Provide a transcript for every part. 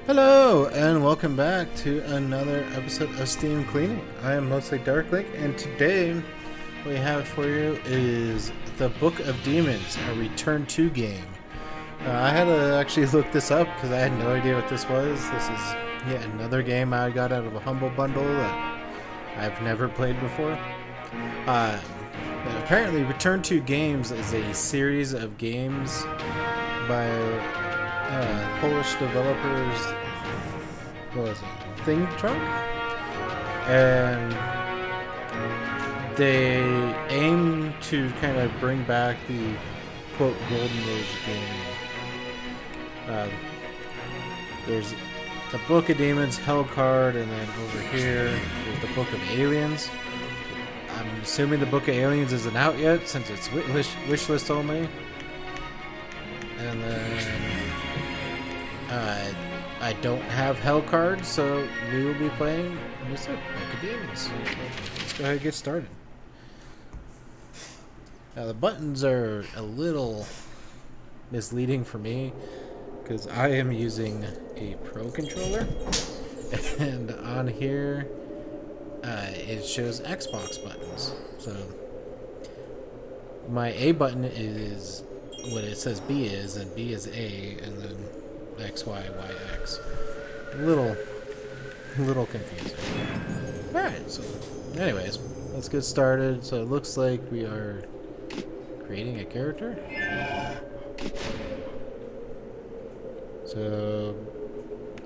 Hello, and welcome back to another episode of Steam Cleaning. I am mostly Darklink, and today what we have for you is the Book of Demons, a Return to game. I had to actually look this up because I had no idea what this was. This is yet another game I got out of a Humble Bundle that I've never played before. Apparently, Return to Games is a series of games by Polish developers. What was it? Thing Trunk? And they aim to kind of bring back the quote golden age game. There's the Book of Demons, Hell card, and then over here is the Book of Aliens. I'm assuming the Book of Aliens isn't out yet since it's wish list only. And then I don't have Hell cards, so we will be playing Book of Demons. Let's go ahead and get started. Now the buttons are a little misleading for me because I am using a Pro controller, and on here it shows Xbox buttons. So my A button is what it says B is, and B is A, and then X, Y, Y, X. A little confusing. Alright, so anyways, let's get started. So it looks like we are creating a character. So,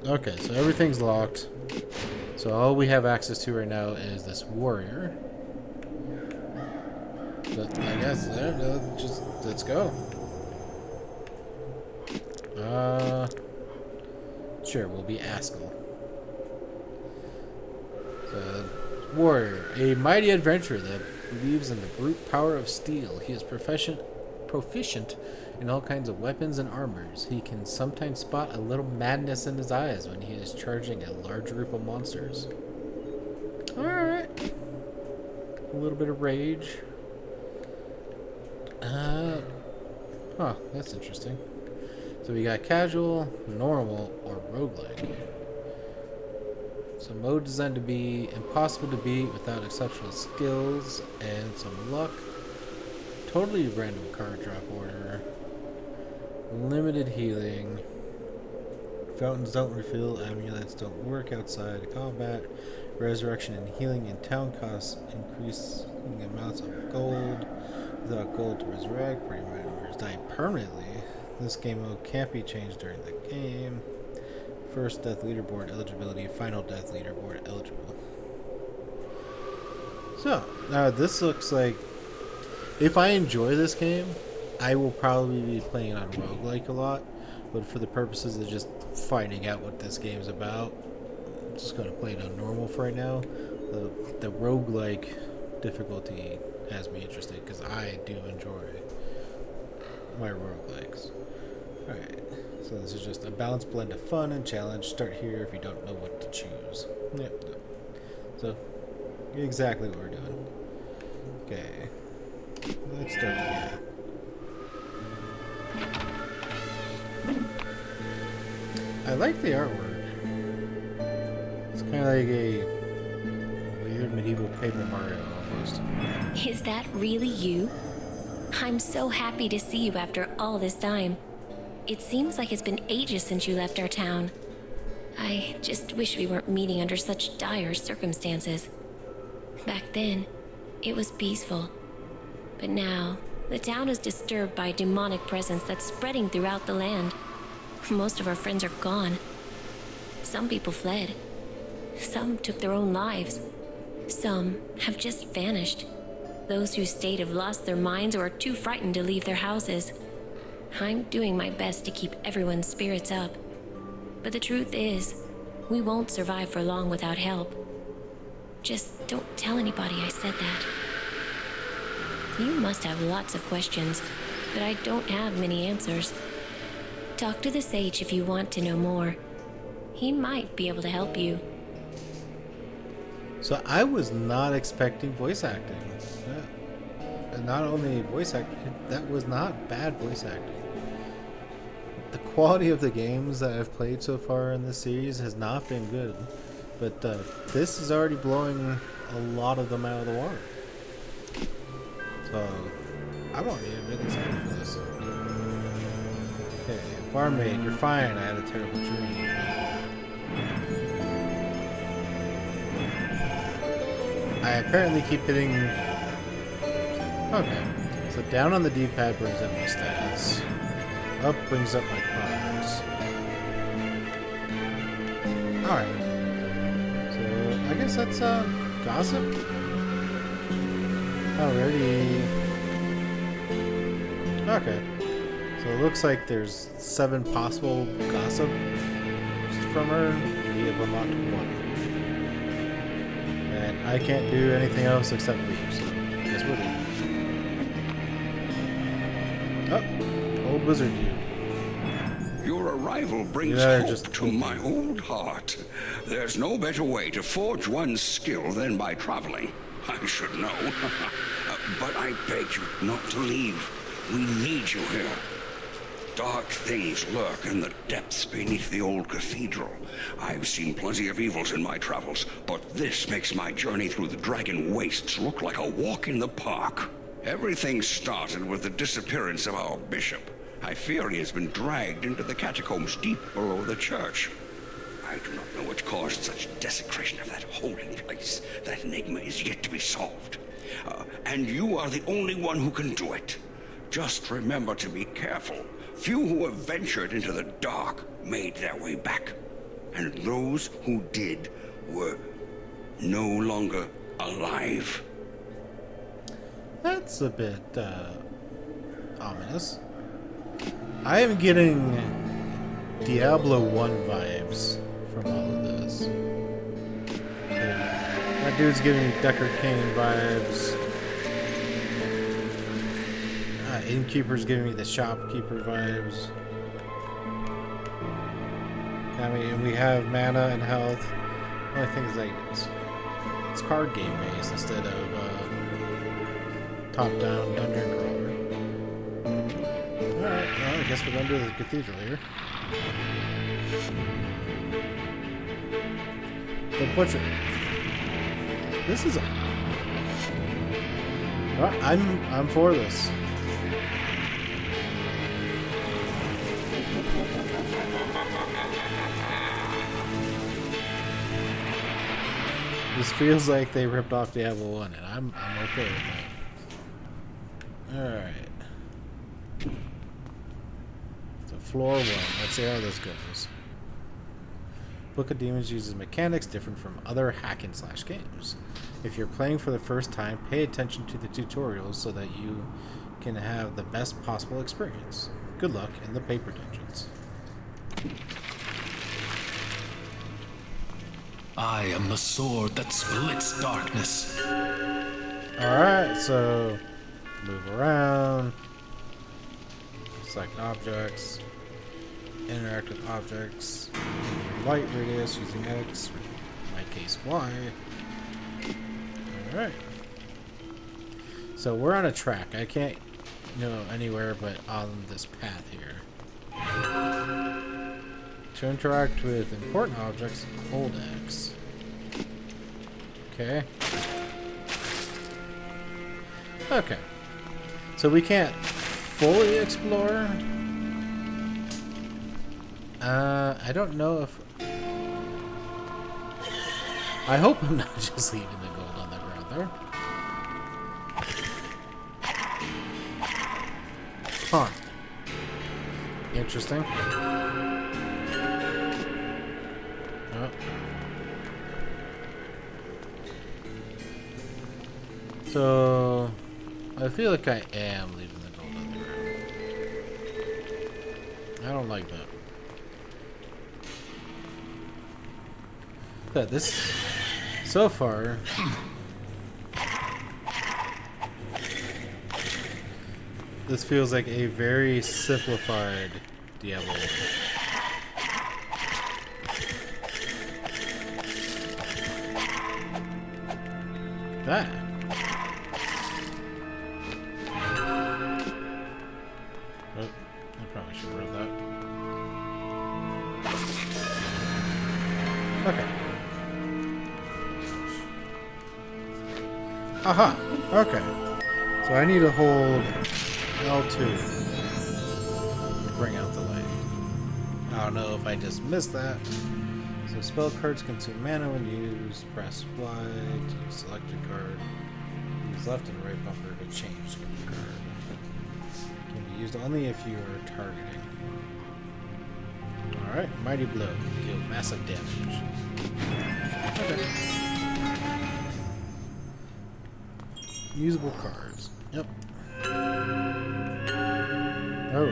okay, so everything's locked. So all we have access to right now is this warrior. But I guess just let's go. Sure, we'll be Askell. So, warrior, a mighty adventurer that believes in the brute power of steel. He is proficient in all kinds of weapons and armors. He can sometimes spot a little madness in his eyes when he is charging a large group of monsters. Alright. A little bit of rage. That's interesting. So we got casual, normal, or roguelike. So mode designed to be impossible to beat without exceptional skills and some luck. Totally random card drop order. Limited healing. Fountains don't refill. Amulets don't work outside of combat. Resurrection and healing in town costs increasing amounts of gold. Without gold to resurrect, party members die permanently. This game mode can't be changed during the game. First death leaderboard eligibility, final death leaderboard eligible. So, now this looks like, if I enjoy this game, I will probably be playing it on roguelike a lot, but for the purposes of just finding out what this game's about, I'm just going to play it on normal for right now. The roguelike difficulty has me interested because I do enjoy my roguelikes. Alright, so this is just a balanced blend of fun and challenge. Start here if you don't know what to choose. Yep. So, exactly what we're doing. Okay. Let's start here. I like the artwork. It's kind of like a weird medieval Paper Mario almost. Is that really you? I'm so happy to see you after all this time. It seems like it's been ages since you left our town. I just wish we weren't meeting under such dire circumstances. Back then, it was peaceful. But now, the town is disturbed by a demonic presence that's spreading throughout the land. Most of our friends are gone. Some people fled. Some took their own lives. Some have just vanished. Those who stayed have lost their minds or are too frightened to leave their houses. I'm doing my best to keep everyone's spirits up. But the truth is, we won't survive for long without help. Just don't tell anybody I said that. You must have lots of questions, but I don't have many answers. Talk to the sage if you want to know more. He might be able to help you. So I was not expecting voice acting. And not only voice acting, that was not bad voice acting. The quality of the games that I've played so far in this series has not been good, but this is already blowing a lot of them out of the water. So I'm already a bit excited for this. Okay, barmaid, you're fine. I had a terrible dream. I apparently keep hitting. Okay, so down on the D-pad brings up my stats. Up brings up my cards. Alright. So, I guess that's, gossip? Already. Okay. So it looks like there's 7 possible gossip from her. We have unlocked 1. And I can't do anything else except leave, so I guess we're leaving. Oh, old wizard dude. Your arrival brings hope to my old heart. There's no better way to forge one's skill than by traveling. I should know. But I beg you not to leave. We need you here. Dark things lurk in the depths beneath the old cathedral. I've seen plenty of evils in my travels, but this makes my journey through the Dragon Wastes look like a walk in the park. Everything started with the disappearance of our bishop. I fear he has been dragged into the catacombs deep below the church. I do not know what caused such desecration of that holy place. That enigma is yet to be solved. And you are the only one who can do it. Just remember to be careful. Few who have ventured into the dark made their way back. And those who did were no longer alive. That's a bit, ominous. I am getting Diablo 1 vibes from all of this. That dude's giving me Deckard Cain vibes. Innkeeper's giving me the shopkeeper vibes. I mean, we have mana and health. The only thing is, like, it's card game based instead of top-down dungeon crawler. Alright, well, I guess we're going to the cathedral here. The butcher. This is I'm for this. This feels like they ripped off Diablo 1, and I'm okay with that. Alright. So floor 1. Let's see how this goes. Book of Demons uses mechanics different from other hack and slash games. If you're playing for the first time, pay attention to the tutorials so that you can have the best possible experience. Good luck in the paper dungeons. I am the sword that splits darkness. Alright, so move around. Select objects. Interact with objects. Light radius using X, in my case Y. Alright. So we're on a track. I can't go anywhere but on this path here. To interact with important objects, hold X. Okay. Okay. So we can't fully explore. I don't know if... I hope I'm not just leaving the gold on the ground there. Huh. Interesting. Oh. So... I feel like I am leaving the gold on the ground. I don't like that. This so far this feels like a very simplified Diablo. That oh, I probably should have read that. Okay. Aha! Okay. So I need to hold L2 to bring out the light. I don't know if I just missed that. So spell cards consume mana when used. Press Y to select a card. Use left and right bumper to change the card. Can be used only if you are targeting. Alright, Mighty Blow. Deal massive damage. Okay. Usable cards. Yep. Oh.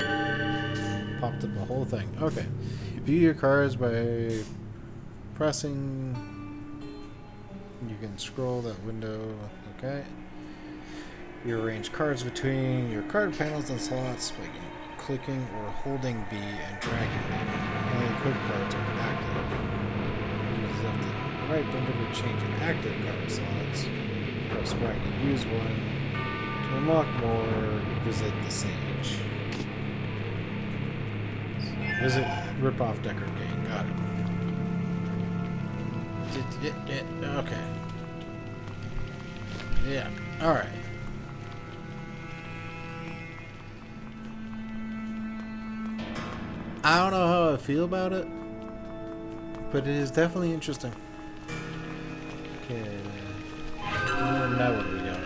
Popped up the whole thing. Okay. View your cards by pressing. You can scroll that window. Okay. You arrange cards between your card panels and slots by clicking or holding B and dragging them. Only equipped cards are active. Use left and right bumper to change an active card slots. Press right to use one. To unlock more, visit the Sage. Visit Ripoff Decker Gang. Got it. Okay. Yeah. Alright. I don't know how I feel about it, but it is definitely interesting. Okay. Now what do we got?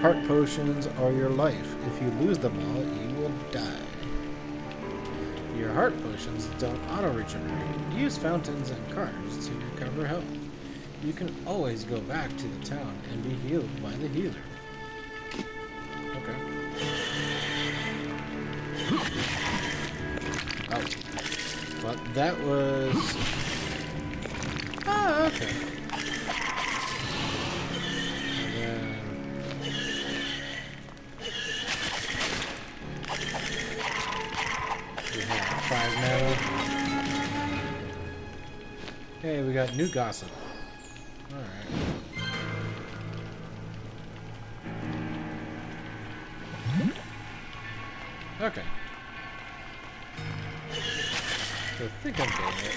Heart potions are your life. If you lose them all, you will die. Your heart potions don't auto-regenerate. Use fountains and cards to recover health. You can always go back to the town and be healed by the healer. Okay. Oh. But that was... Ah, okay. And then... We have 5 mana. Hey, we got new gossip. Alright. Okay. So I think I'm doing it.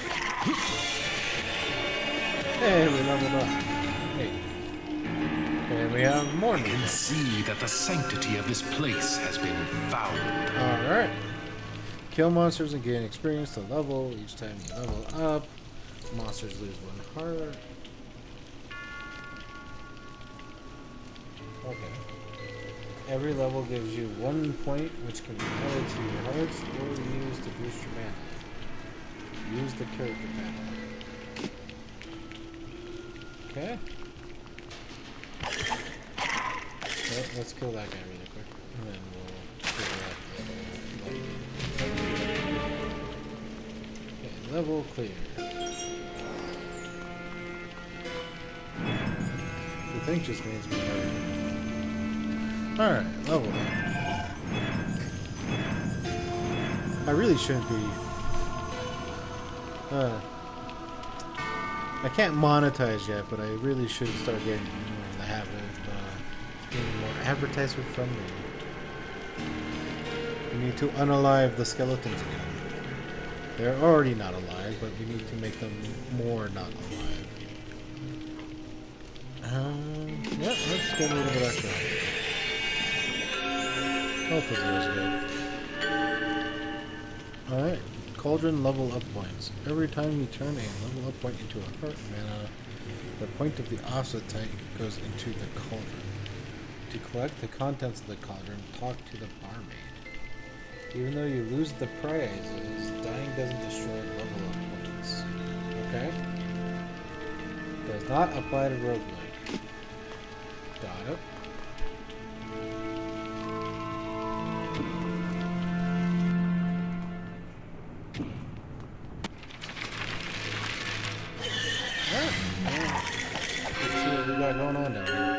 Hey, we leveled up. Hey. And we have more I can see that the sanctity of this place has been fouled. Alright. Kill monsters and gain experience to level. Each time you level up, monsters lose 1 heart. Okay. Every level gives you 1 point, which can be added to your hearts or used to boost your mana. Use the character panel. Okay. Okay, let's kill that guy really quick, and then we'll figure out the level. Okay, level clear. I think just means we know. Alright, level up. I really shouldn't be... I can't monetize yet, but I really should start getting more in the habit of being more advertiser friendly. We need to unalive the skeletons again. They're already not alive, but we need to make them more not alive. Yep, let's get a little bit extra. Health is always good. Alright, Cauldron level up points. Every time you turn a level up point into a heart mana, the point of the offset type goes into the cauldron. To collect the contents of the cauldron, talk to the barmaid. Even though you lose the prizes, dying doesn't destroy level up points. Okay? Does not apply to roguelike. Got it. Going on down here.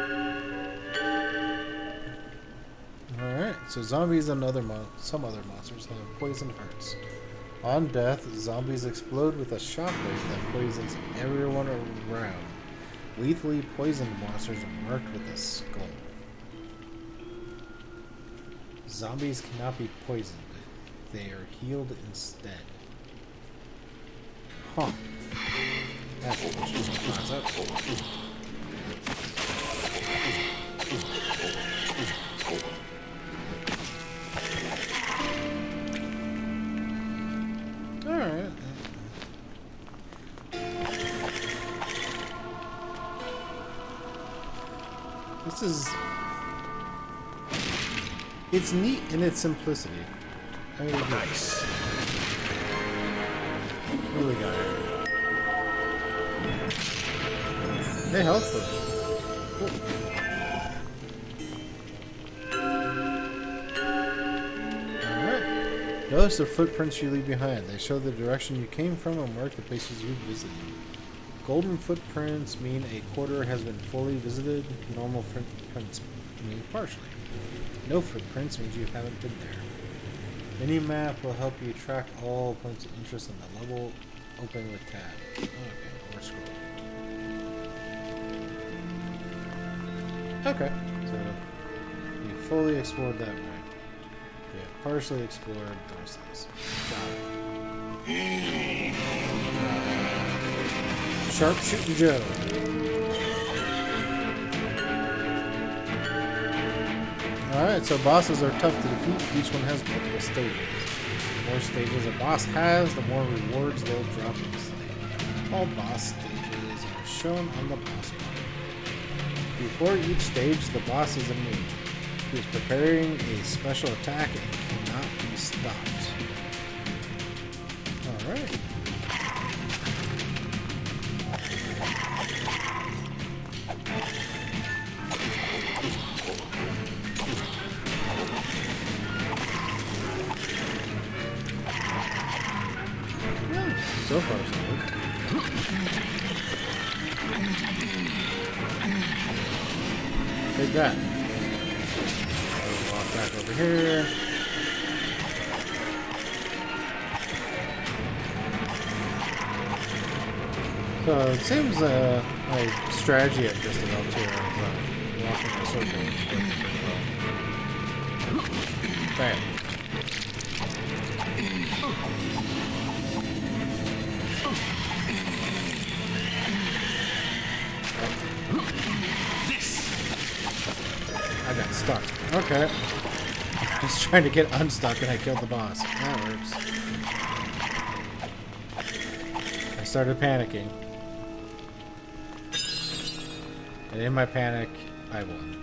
Alright, so zombies and some other monsters have poisoned hearts. On death, zombies explode with a shockwave that poisons everyone around. Lethally poisoned monsters are marked with a skull. Zombies cannot be poisoned. They are healed instead. Huh. That's what Alright. This is... It's neat in its simplicity. Nice. What do we got here? Hey, health potion. Cool. Alright. Notice the footprints you leave behind. They show the direction you came from and mark the places you visited. Golden footprints mean a quarter has been fully visited. Normal footprints mean partially. No footprints means you haven't been there. Mini map will help you track all points of interest in the level. Open with tab. Okay, or scroll. Okay, so you fully explored that way. We have partially explored the rest of this. Got it. Sharpshooting Joe. Alright, so bosses are tough to defeat. Each one has multiple stages. The more stages a boss has, the more rewards they'll drop in the stage. All boss stages are shown on the boss card. Before each stage, the boss is immune. He is preparing a special attack and cannot be stopped. Alright. So far, so good. Take that. Walk back over here. So it seems my strategy I've just developed here of walking in a circle is working pretty well. Bam. I got stuck. Okay. I was trying to get unstuck and I killed the boss. That works. I started panicking. And in my panic, I won.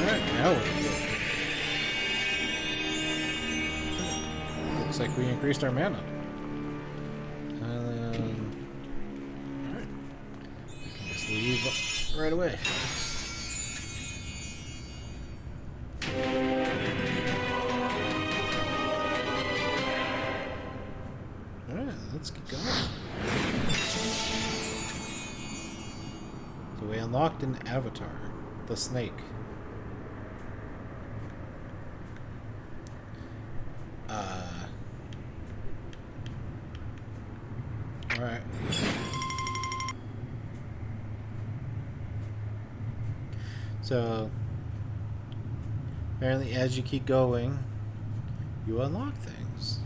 Alright, now what do we do? Looks like we increased our mana. Alright. We can just leave right away. Alright, let's keep going. So we unlocked an avatar, the snake. Alright. So, apparently as you keep going, you unlock things.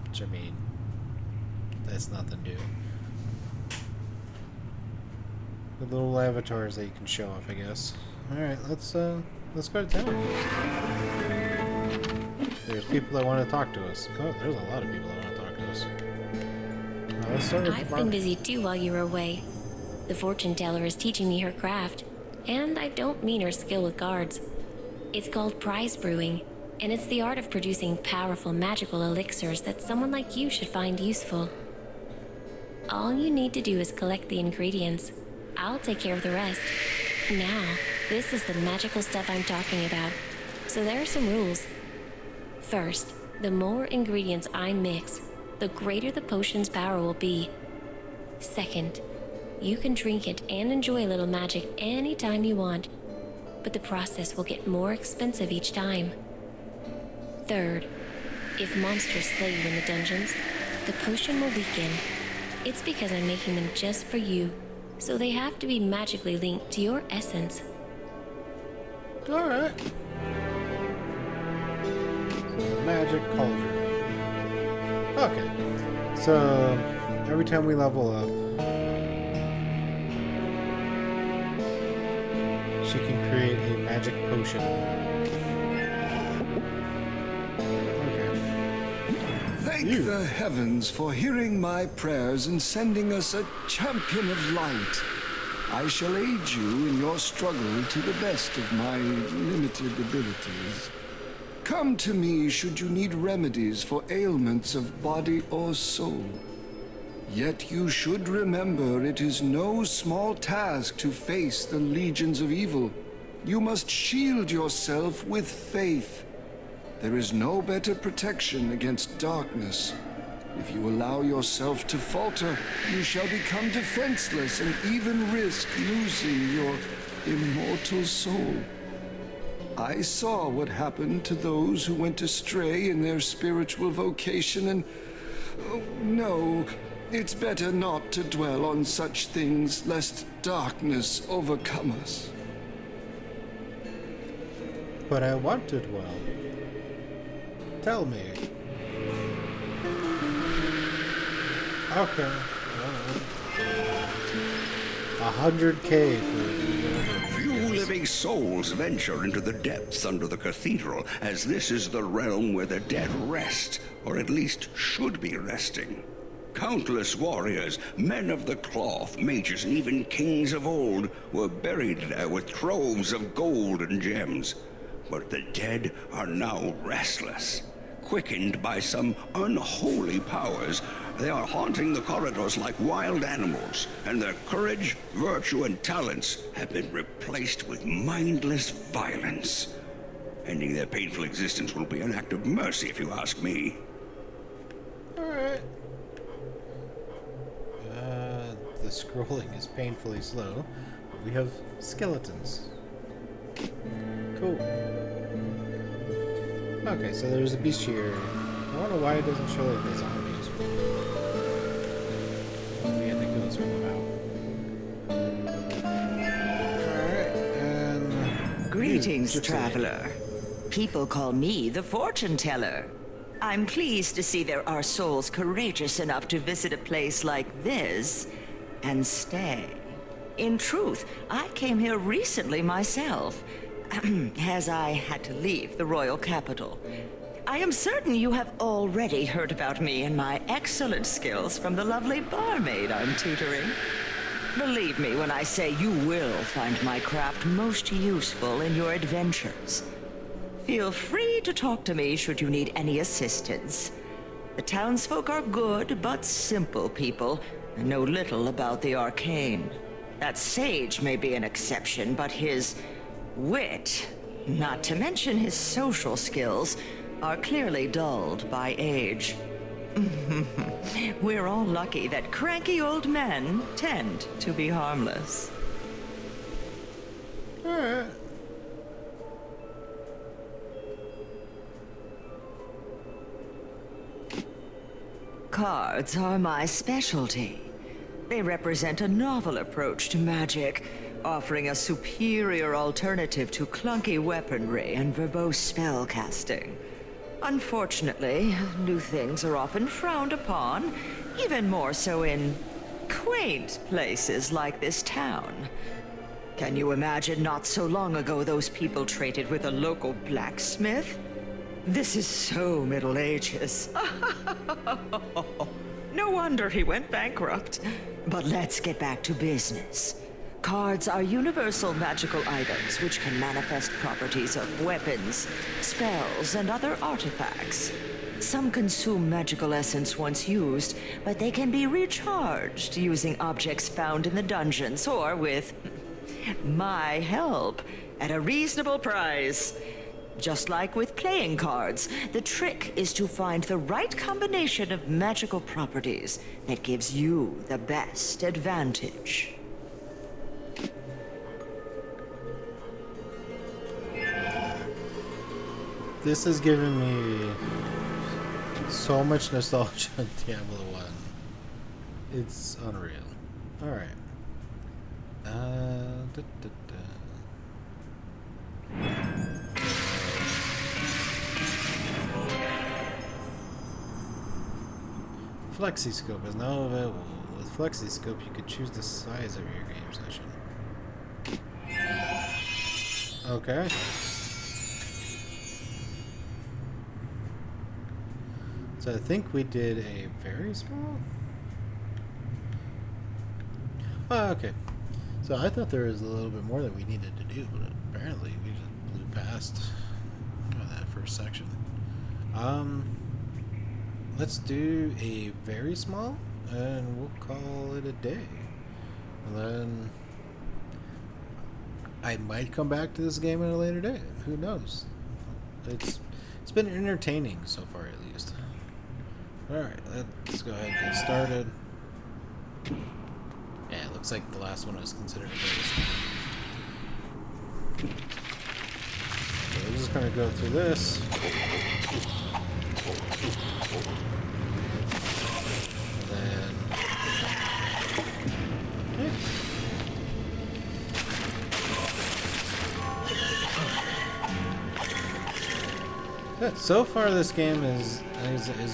Which, I mean, that's nothing new. The little avatars that you can show off, I guess. Alright, let's go to town. There's people that want to talk to us. Oh, there's a lot of people that want to talk to us. Let's start with I've been busy too while you were away. The fortune teller is teaching me her craft, and I don't mean her skill with cards. It's called prize brewing, and it's the art of producing powerful magical elixirs that someone like you should find useful. All you need to do is collect the ingredients. I'll take care of the rest. Now, this is the magical stuff I'm talking about, so there are some rules. First, the more ingredients I mix, the greater the potion's power will be. Second, you can drink it and enjoy a little magic anytime you want, but the process will get more expensive each time. Third, if monsters slay you in the dungeons, the potion will weaken. It's because I'm making them just for you, so they have to be magically linked to your essence. Alright. magic cauldron. Okay. So, every time we level up, she can create a magic potion. Okay. Thank the heavens for hearing my prayers and sending us a champion of light. I shall aid you in your struggle to the best of my limited abilities. Come to me should you need remedies for ailments of body or soul. Yet you should remember it is no small task to face the legions of evil. You must shield yourself with faith. There is no better protection against darkness. If you allow yourself to falter, you shall become defenseless and even risk losing your immortal soul. I saw what happened to those who went astray in their spiritual vocation and... Oh, no, it's better not to dwell on such things lest darkness overcome us. But I want to dwell. Tell me. Okay. 100K for... Few living souls venture into the depths under the cathedral, as this is the realm where the dead rest, or at least should be resting. Countless warriors, men of the cloth, mages, and even kings of old were buried there with troves of gold and gems. But the dead are now restless. Quickened by some unholy powers, they are haunting the corridors like wild animals, and their courage, virtue, and talents have been replaced with mindless violence. Ending their painful existence will be an act of mercy, if you ask me. Alright. The scrolling is painfully slow, but we have skeletons. Cool. Okay, so there's a beast here. I wonder why it doesn't show like the zombies. We had to kill some of them out. Alright, and... Greetings, traveler. People call me the fortune teller. I'm pleased to see there are souls courageous enough to visit a place like this and stay. In truth, I came here recently myself, as I had to leave the royal capital. I am certain you have already heard about me and my excellent skills from the lovely barmaid I'm tutoring. Believe me when I say you will find my craft most useful in your adventures. Feel free to talk to me should you need any assistance. The townsfolk are good but simple people and know little about the arcane. That sage may be an exception, but his wit, not to mention his social skills, are clearly dulled by age. We're all lucky that cranky old men tend to be harmless. Alright. Cards are my specialty. They represent a novel approach to magic, offering a superior alternative to clunky weaponry and verbose spellcasting. Unfortunately, new things are often frowned upon, even more so in quaint places like this town. Can you imagine not so long ago those people traded with a local blacksmith? This is so Middle Ages. No wonder he went bankrupt. But let's get back to business. Cards are universal magical items which can manifest properties of weapons, spells, and other artifacts. Some consume magical essence once used, but they can be recharged using objects found in the dungeons or with my help at a reasonable price. Just like with playing cards, the trick is to find the right combination of magical properties that gives you the best advantage. This is giving me so much nostalgia on Diablo 1. It's unreal. Alright. Flexi-scope is now available. With Flexi-scope, you could choose the size of your game session. Okay. So I think we did a very small... Oh, okay. So I thought there was a little bit more that we needed to do, but apparently we just blew past that first section. Let's do a very small, and we'll call it a day. And then I might come back to this game at a later date. Who knows? It's been entertaining so far, at least. All right, let's go ahead and get started. Yeah, it looks like the last one was considered very small. So we're just gonna go through this. And then, yeah. So far, this game has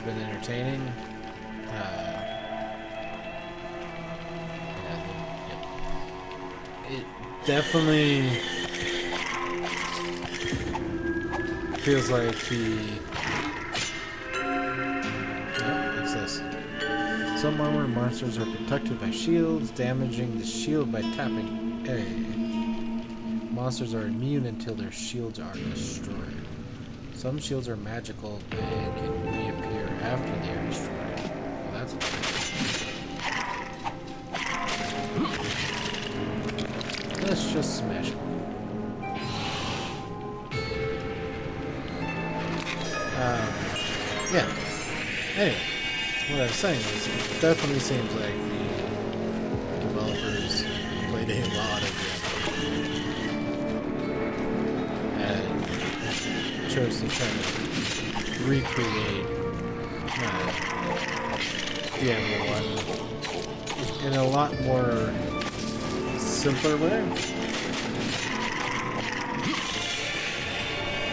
been entertaining. It definitely feels like what's this? Some armored monsters are protected by shields, damaging the shield by tapping A. Monsters are immune until their shields are destroyed. Some shields are magical and can reappear after they are destroyed. Well, that's let's just smash it. Yeah. Anyway, what I was saying is, it definitely seems like the developers played a lot of it and chose to try to recreate Diablo 1 in a lot more simpler way.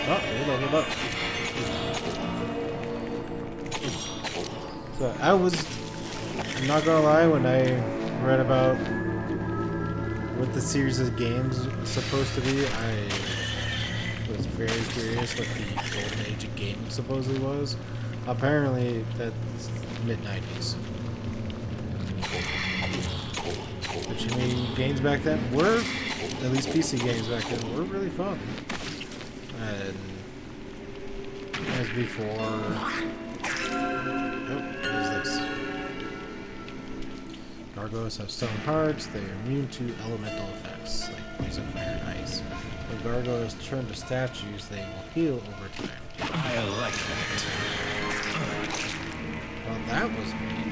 Oh, we leveled up. So I'm not gonna lie, when I read about what the series of games is supposed to be, I was very curious what the golden age of gaming supposedly was. Apparently, that's mid-90s. But you mean, games back then were, at least PC games back then, were really fun. And as before... Oh, what is this? Gargoyles have stone hearts. They are immune to elemental effects, like poison, fire, and ice. When gargoyles turn to statues, they will heal over time. I like that. Well, that was mean.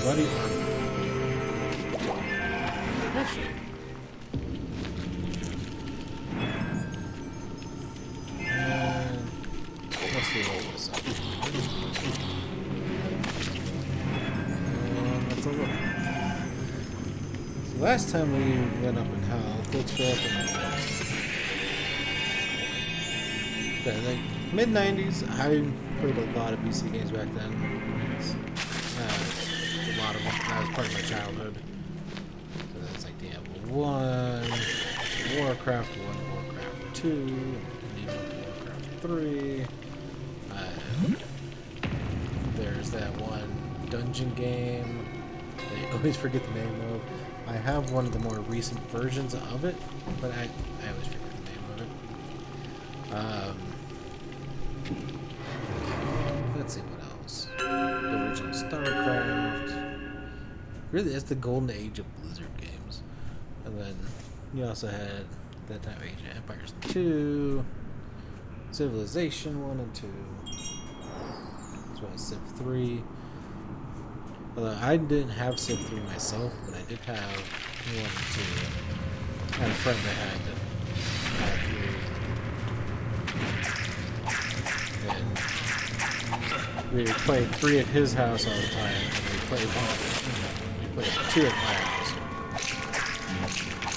Bloody armor. Let's see what this up. Let's look. So last time we went up in health, let's go up in health. Okay, like mid-90s, I played a lot of PC games back then. A lot of them. That was part of my childhood. So that's like Diablo 1, Warcraft 1, Warcraft 2, and even Warcraft 3. There's that one dungeon game that I always forget the name of. I have one of the more recent versions of it, but I always forget the name of it. Let's see what else. The original StarCraft. Really, that's the golden age of Blizzard games. And then you also had that time Age of Empires 2, Civilization 1 and 2, as well as Civ 3. Although I didn't have Civ 3 myself, but I did have 1 and 2. I had a friend that had 3. And we would play 3 at his house all the time, and we played 2 at my house.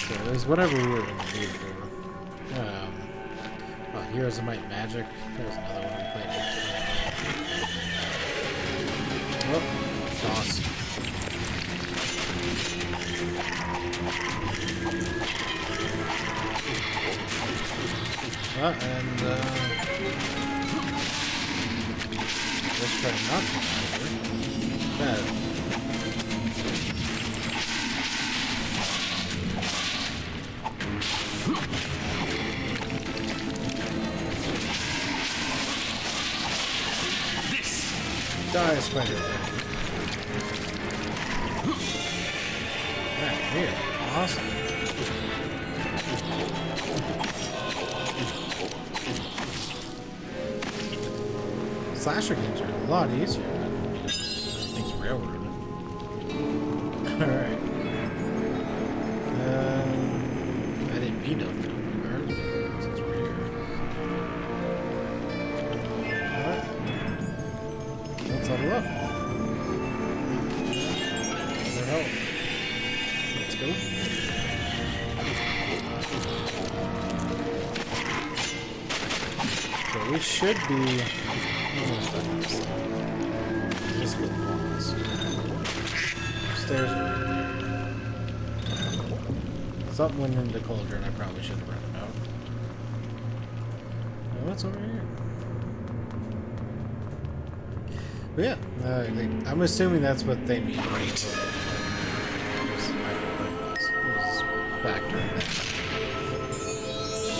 So it was whatever we were in the mood for. Heroes of Might and Magic. There's another one we played. Oh, boss. And let's try not to bad. Die, spider. Right here. Awesome. Slasher games are a lot easier than things railroad. Alright. I didn't mean to open up my guard since we're here. Alright. Let's level up. Another help. Let's go. So we should be this little box. Stairs are right there. Something went into the cauldron. I probably should have read it out. What's over here? But yeah, I'm assuming that's what they mean. Right. Factor.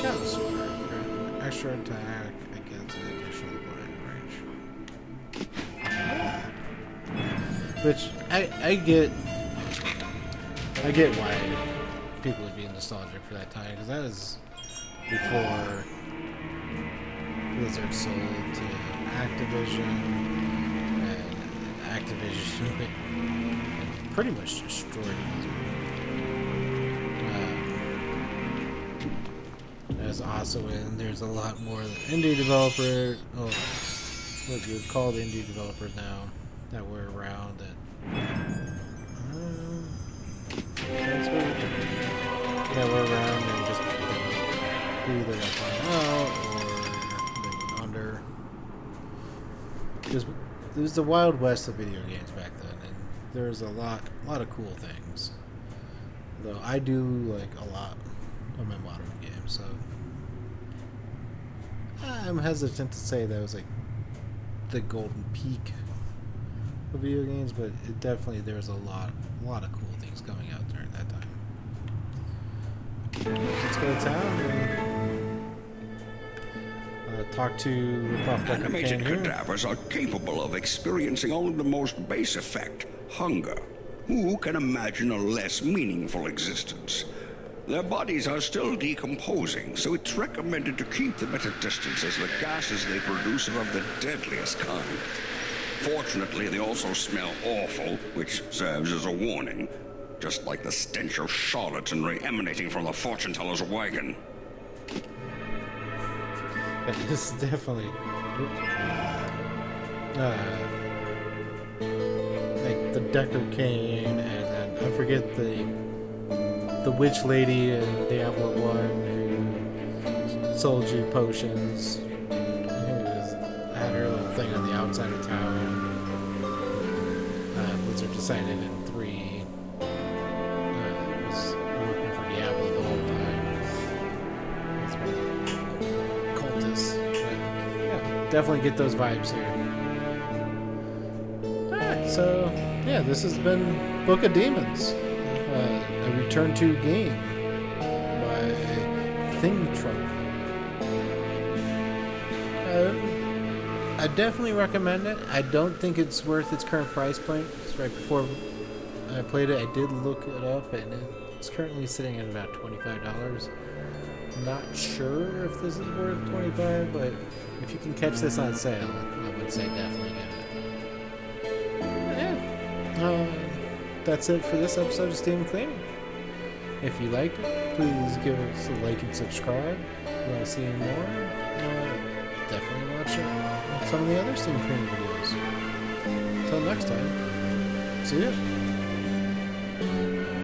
Shadow Sword. Extra attack against an additional blind range. Which I get why people would be nostalgic for that time, because that is before Blizzard sold to Activision. Activision pretty much destroyed Blizzard. There's also there's a lot more indie developers, what you would call the indie developers now, that were around that were around and just either got found out or they went under. Because it was the Wild West of video games back then, and there's a lot of cool things. Though I do like a lot of my modern games, so I'm hesitant to say that was like the golden peak of video games, but it definitely there's a lot of cool things coming out during that time. Let's go to town and talk to Animated cadavers are capable of experiencing only the most base effect, hunger. Who can imagine a less meaningful existence? Their bodies are still decomposing, so it's recommended to keep them at a distance, as the gases they produce are of the deadliest kind. Fortunately, they also smell awful, which serves as a warning, just like the stench of charlatanry emanating from the fortune teller's wagon. This is definitely like the Decker Cane, and then I forget the witch lady in Diablo 1 who sold you potions, who had her little thing on the outside of town. Blizzard decided in 3 was working for Diablo the whole time. Cultists. But, yeah, definitely get those vibes here. Alright, so yeah, this has been Book of Demons. A return to game by Thing Trunk. I definitely recommend it. I don't think it's worth its current price point. Right before I played it, I did look it up, and it's currently sitting at about $25. Not sure if this is worth $25, but if you can catch this on sale, I would say definitely get it. Yeah. That's it for this episode of Steam Cleaning. If you liked it, please give us a like and subscribe. If you want to see more, definitely watch some of the other Steam Cleaning videos. Until next time, see ya.